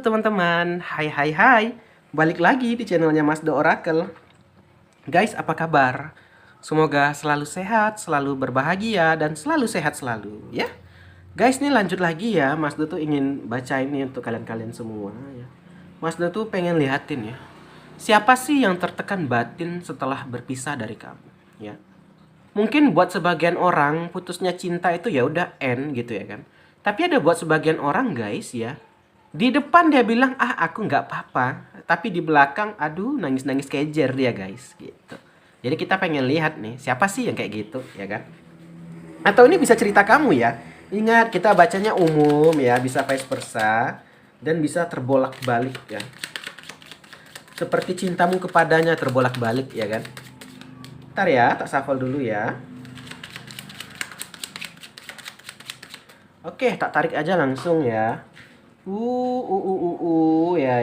teman-teman, hai. Balik lagi di channelnya Mas The Oracle. Guys, apa kabar? Semoga selalu sehat, selalu berbahagia, dan selalu sehat selalu ya. Guys, ini lanjut lagi ya. Mas Do tuh ingin baca ini untuk kalian-kalian semua ya. Mas Do tuh pengen lihatin ya, siapa sih yang tertekan batin setelah berpisah dari kamu ya. Mungkin buat sebagian orang putusnya cinta itu ya udah end gitu ya kan. Tapi ada buat sebagian orang guys ya, di depan dia bilang aku nggak apa-apa, tapi di belakang aduh nangis-nangis kejer dia guys gitu. Jadi kita pengen lihat nih siapa sih yang kayak gitu ya kan. Atau ini bisa cerita kamu ya. Ingat kita bacanya umum ya, bisa vice versa dan bisa terbolak-balik ya. Seperti cintamu kepadanya terbolak-balik ya kan. Ntar ya, tak shuffle dulu ya. Oke, tak tarik aja langsung ya. Ya.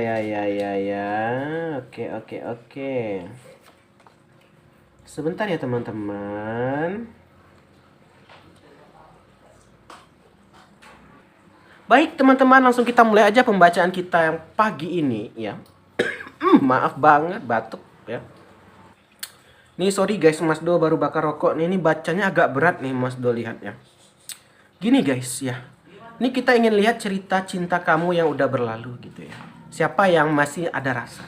Oke. Sebentar ya teman-teman. Baik teman-teman, langsung kita mulai aja pembacaan kita yang pagi ini ya. Maaf banget batuk ya. Nih sorry guys, Mas Do baru bakar rokok nih. Ini bacanya agak berat nih Mas Do, lihat ya. Gini guys ya. Ini kita ingin lihat cerita cinta kamu yang udah berlalu gitu ya. Siapa yang masih ada rasa?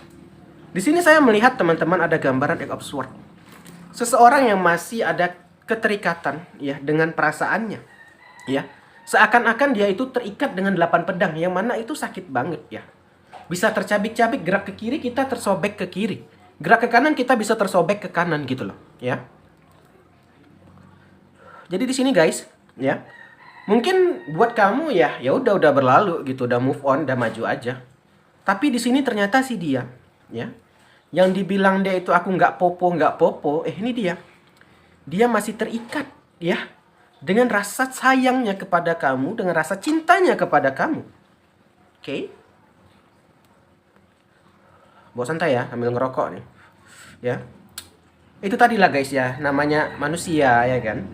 Di sini saya melihat teman-teman ada gambaran Eight of Swords. Seseorang yang masih ada keterikatan ya dengan perasaannya. Ya. Seakan-akan dia itu terikat dengan 8 pedang, yang mana itu sakit banget ya. Bisa tercabik-cabik, gerak ke kiri kita tersobek ke kiri. Gerak ke kanan kita bisa tersobek ke kanan gitu loh, ya. Jadi di sini guys, ya. Mungkin buat kamu ya udah berlalu gitu, udah move on, udah maju aja. Tapi di sini ternyata si dia, ya. Yang dibilang dia itu aku nggak popo, ini dia. Dia masih terikat, ya. Dengan rasa sayangnya kepada kamu, dengan rasa cintanya kepada kamu. Oke. Bawa santai ya, sambil ngerokok nih. Ya. Itu tadi lah guys ya, namanya manusia ya kan.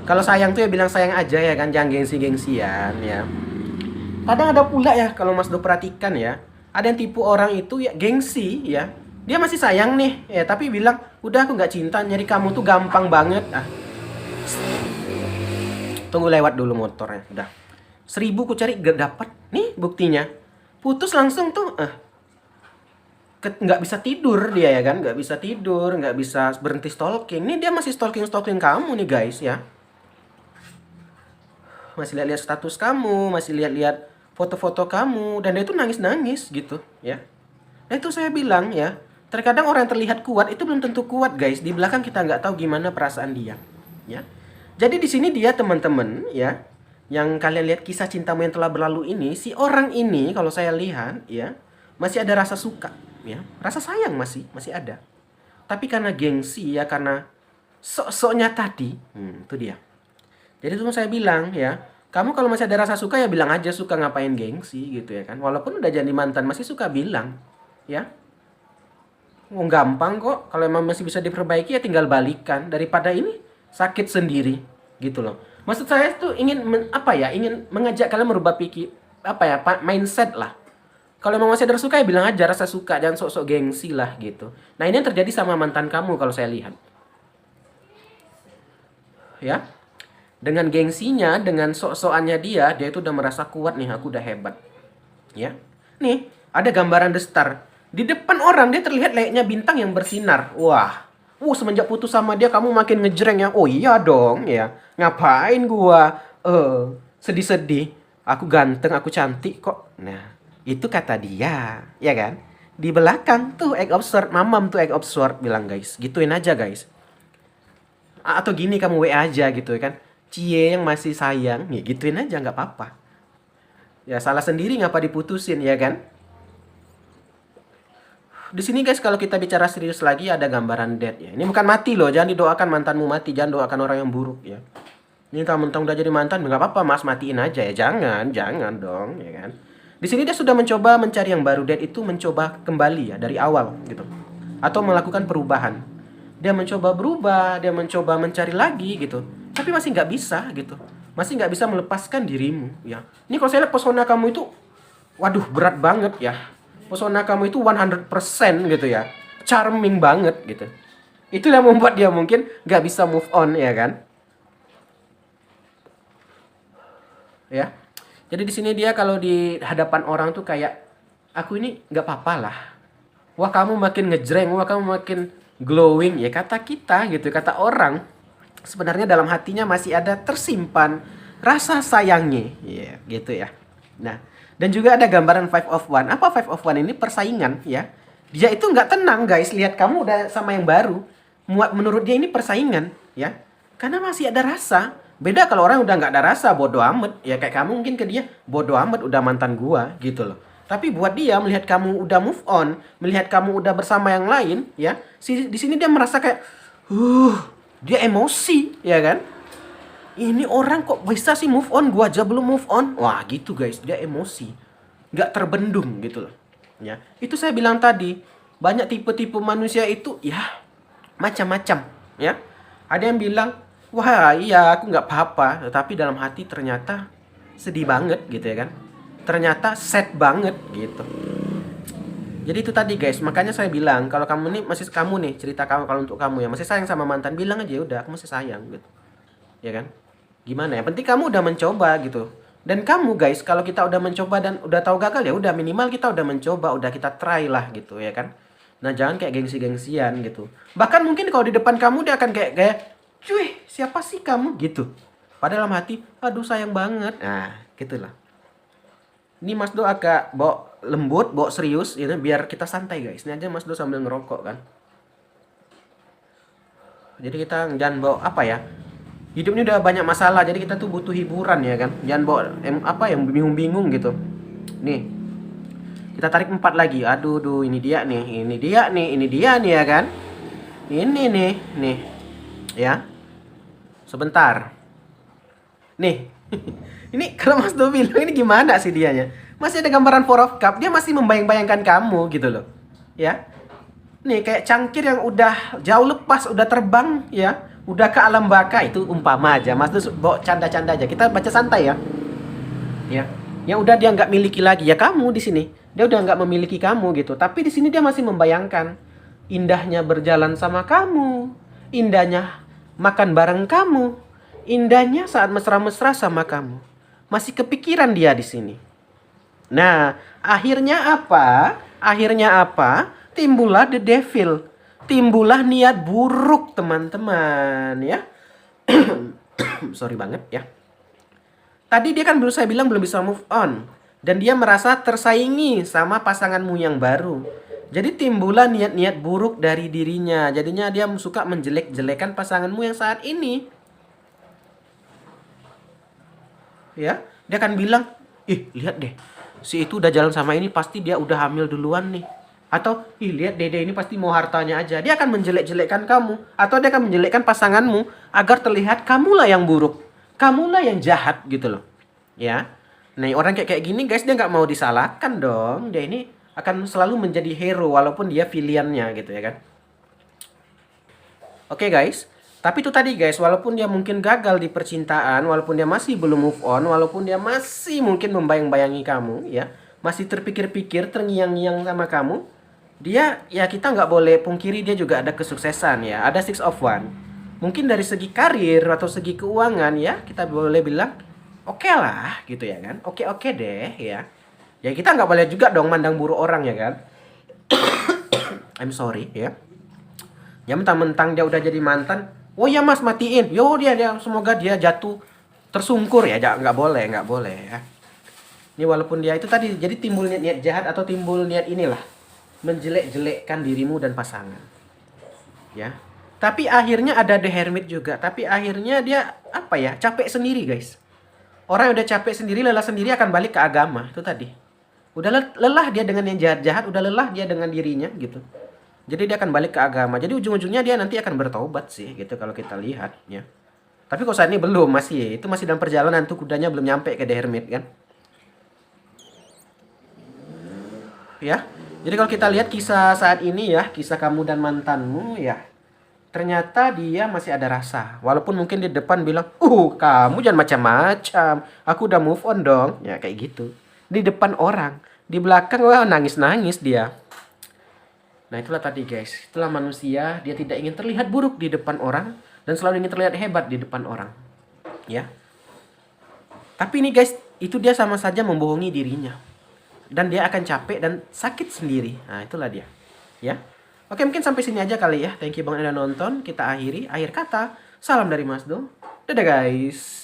Kalau sayang tuh ya bilang sayang aja ya kan, jangan gengsi-gengsian ya. Kadang ada pula ya kalau Mas Do perhatikan ya, ada yang tipu orang itu ya gengsi ya. Dia masih sayang nih ya, tapi bilang udah aku nggak cinta, nyari kamu tuh gampang banget. Tunggu lewat dulu motornya, udah 1000 ku cari gak dapat. Nih buktinya, putus langsung tuh nggak bisa tidur dia ya kan, nggak bisa tidur, nggak bisa berhenti stalking. Nih dia masih stalking kamu nih guys ya, masih lihat-lihat status kamu, masih lihat-lihat foto-foto kamu, dan dia itu nangis-nangis gitu ya. Nah itu saya bilang ya, terkadang orang yang terlihat kuat itu belum tentu kuat guys. Di belakang kita nggak tahu gimana perasaan dia ya. Jadi di sini dia teman-teman ya, yang kalian lihat kisah cintamu yang telah berlalu ini, si orang ini kalau saya lihat ya, masih ada rasa suka ya, rasa sayang masih ada. Tapi karena gengsi ya, karena sok-soknya tadi, itu dia. Jadi itu saya bilang ya, kamu kalau masih ada rasa suka ya bilang aja suka, ngapain gengsi gitu ya kan. Walaupun udah jadi mantan masih suka bilang ya. Gampang kok, kalau emang masih bisa diperbaiki ya tinggal balikan, daripada ini sakit sendiri gitu loh. Maksud saya tuh ingin ingin mengajak kalian merubah pikir mindset lah. Kalau emang masih ada rasa suka ya bilang aja rasa suka, jangan sok-sok gengsi lah gitu. Nah ini yang terjadi sama mantan kamu kalau saya lihat ya. Dengan gengsinya, dengan sok-sokannya dia itu udah merasa kuat nih, aku udah hebat ya. Nih ada gambaran The Star di depan orang, dia terlihat layaknya bintang yang bersinar. Wah, semenjak putus sama dia kamu makin ngejreng ya. Oh iya dong ya. Ngapain gua sedih-sedih? Aku ganteng, aku cantik kok. Nah, itu kata dia, ya kan? Di belakang tuh Eight of Swords, mamam tuh Eight of Swords bilang guys, gituin aja guys. Atau gini kamu WA aja gitu kan. Cie yang masih sayang, ya gituin aja nggak apa-apa. Ya salah sendiri ngapa diputusin ya kan? Di sini guys kalau kita bicara serius lagi ada gambaran death ya. Ini bukan mati loh, jangan didoakan mantanmu mati, jangan doakan orang yang buruk ya. Ini kalau mentang udah jadi mantan nggak apa-apa mas, matiin aja ya, jangan dong ya kan. Di sini dia sudah mencoba mencari yang baru, death itu mencoba kembali ya dari awal gitu, atau melakukan perubahan. Dia mencoba berubah, dia mencoba mencari lagi gitu, tapi masih nggak bisa gitu, masih nggak bisa melepaskan dirimu ya. Ini kalau saya lihat pesona kamu itu waduh berat banget ya. Pesona kamu itu 100% gitu ya. Charming banget gitu. Itu yang membuat dia mungkin nggak bisa move on ya kan? Ya. Jadi di sini dia kalau di hadapan orang tuh kayak aku ini nggak apa-apa lah. Wah kamu makin ngejreng, wah kamu makin glowing ya kata kita gitu, kata orang. Sebenarnya dalam hatinya masih ada tersimpan rasa sayangnya, ya gitu ya. Nah, dan juga ada gambaran five of one. Apa five of one ini? Persaingan ya. Dia itu nggak tenang guys, lihat kamu udah sama yang baru. Menurut dia ini persaingan ya. Karena masih ada rasa. Beda kalau orang udah nggak ada rasa, bodoh amat. Ya kayak kamu mungkin ke dia, bodoh amat udah mantan gua gitu loh. Tapi buat dia melihat kamu udah move on, melihat kamu udah bersama yang lain, ya. Di sini dia merasa kayak, dia emosi, ya kan? Ini orang kok bisa sih move on, gua aja belum move on. Wah, gitu guys, dia emosi. Nggak terbendung gitu loh. Ya, itu saya bilang tadi, banyak tipe-tipe manusia itu ya macam-macam, ya. Ada yang bilang, wah iya aku nggak apa-apa, tetapi dalam hati ternyata sedih banget gitu ya kan. Ternyata sad banget gitu. Jadi itu tadi guys, makanya saya bilang kalau kamu nih masih kamu nih cerita kamu kalau untuk kamu ya masih sayang sama mantan bilang aja ya udah aku masih sayang gitu. Ya kan? Gimana ya? Penting kamu udah mencoba gitu. Dan kamu guys, kalau kita udah mencoba dan udah tahu gagal ya udah minimal kita udah mencoba, udah kita try lah gitu ya kan. Nah, jangan kayak gengsi-gengsian gitu. Bahkan mungkin kalau di depan kamu dia akan kayak cuy, siapa sih kamu gitu. Padahal dalam hati, aduh sayang banget. Nah, gitulah. Ini Mas Do agak bawa lembut, bawa serius ini biar kita santai guys. Ini aja Mas Do sambil ngerokok kan. Jadi kita jangan bawa apa ya? Hidup ini udah banyak masalah, jadi kita tuh butuh hiburan ya kan. Jangan bawa apa yang bingung-bingung gitu. Nih, kita tarik 4 lagi. Aduh, duh, ini dia nih, ini dia nih, ini dia nih ya kan. Ini nih, ya. Sebentar. Nih, ini kalau Mas Do bilang ini gimana sih dianya? Masih ada gambaran Four of Cup, dia masih membayang-bayangkan kamu gitu loh. Ya. Nih kayak cangkir yang udah jauh lepas, udah terbang ya. Udah ke alam baka itu umpama aja. Mas tuh bawa canda-canda aja. Kita baca santai ya. Ya. Yang udah dia nggak miliki lagi ya kamu di sini. Dia udah nggak memiliki kamu gitu. Tapi di sini dia masih membayangkan indahnya berjalan sama kamu, indahnya makan bareng kamu, indahnya saat mesra-mesra sama kamu. Masih kepikiran dia di sini. Nah, akhirnya apa? Akhirnya apa? Timbullah the devil. Timbullah niat buruk, teman-teman, ya. Sorry banget ya. Tadi dia kan saya bilang belum bisa move on dan dia merasa tersaingi sama pasanganmu yang baru. Jadi timbullah niat-niat buruk dari dirinya. Jadinya dia suka menjelek-jelekan pasanganmu yang saat ini. Ya, dia akan bilang, "Ih, lihat deh. Si itu udah jalan sama ini pasti dia udah hamil duluan nih." Atau, "Ih, lihat Dede ini pasti mau hartanya aja." Dia akan menjelek-jelekkan kamu atau dia akan menjelekkan pasanganmu agar terlihat kamulah yang buruk. Kamulah yang jahat gitu loh. Ya. Nah, orang kayak gini guys dia nggak mau disalahkan dong. Dia ini akan selalu menjadi hero walaupun dia villainnya gitu ya kan. Oke guys, tapi itu tadi guys, walaupun dia mungkin gagal di percintaan, walaupun dia masih belum move on, walaupun dia masih mungkin membayang-bayangi kamu, ya, masih terpikir-pikir, terngiang-ngiang sama kamu, dia, ya kita nggak boleh pungkiri dia juga ada kesuksesan ya, ada six of one. Mungkin dari segi karir atau segi keuangan ya, kita boleh bilang, oke lah gitu ya kan, oke deh ya. Ya kita nggak boleh juga dong mandang buruk orang ya kan. I'm sorry ya. Ya mentang-mentang dia udah jadi mantan, oh ya mas matiin, yo dia semoga dia jatuh tersungkur ya, nggak boleh ya. Ini walaupun dia itu tadi jadi timbul niat jahat atau timbul niat inilah menjelek-jelekkan dirimu dan pasangan, ya. Tapi akhirnya ada the hermit juga, tapi akhirnya dia apa ya capek sendiri guys. Orang yang udah capek sendiri, lelah sendiri akan balik ke agama itu tadi. Udah lelah dia dengan yang jahat-jahat, udah lelah dia dengan dirinya gitu. Jadi dia akan balik ke agama. Jadi ujung-ujungnya dia nanti akan bertaubat sih gitu kalau kita lihat ya. Tapi kok saat ini belum, masih itu masih dalam perjalanan tuh kudanya belum nyampe ke The Hermit kan. Ya. Jadi kalau kita lihat kisah saat ini ya, kisah kamu dan mantanmu ya. Ternyata dia masih ada rasa. Walaupun mungkin di depan bilang, kamu jangan macam-macam. Aku udah move on dong." Ya kayak gitu. di depan orang, di belakang wah nangis-nangis dia. Nah itulah tadi guys, itulah manusia, dia tidak ingin terlihat buruk di depan orang dan selalu ingin terlihat hebat di depan orang. Ya. Tapi ini guys, itu dia sama saja membohongi dirinya. Dan dia akan capek dan sakit sendiri. Nah itulah dia. Ya. Oke, mungkin sampai sini aja kali ya. Thank you banget udah nonton. Kita akhiri. Akhir kata, salam dari Mas Do. Dadah guys.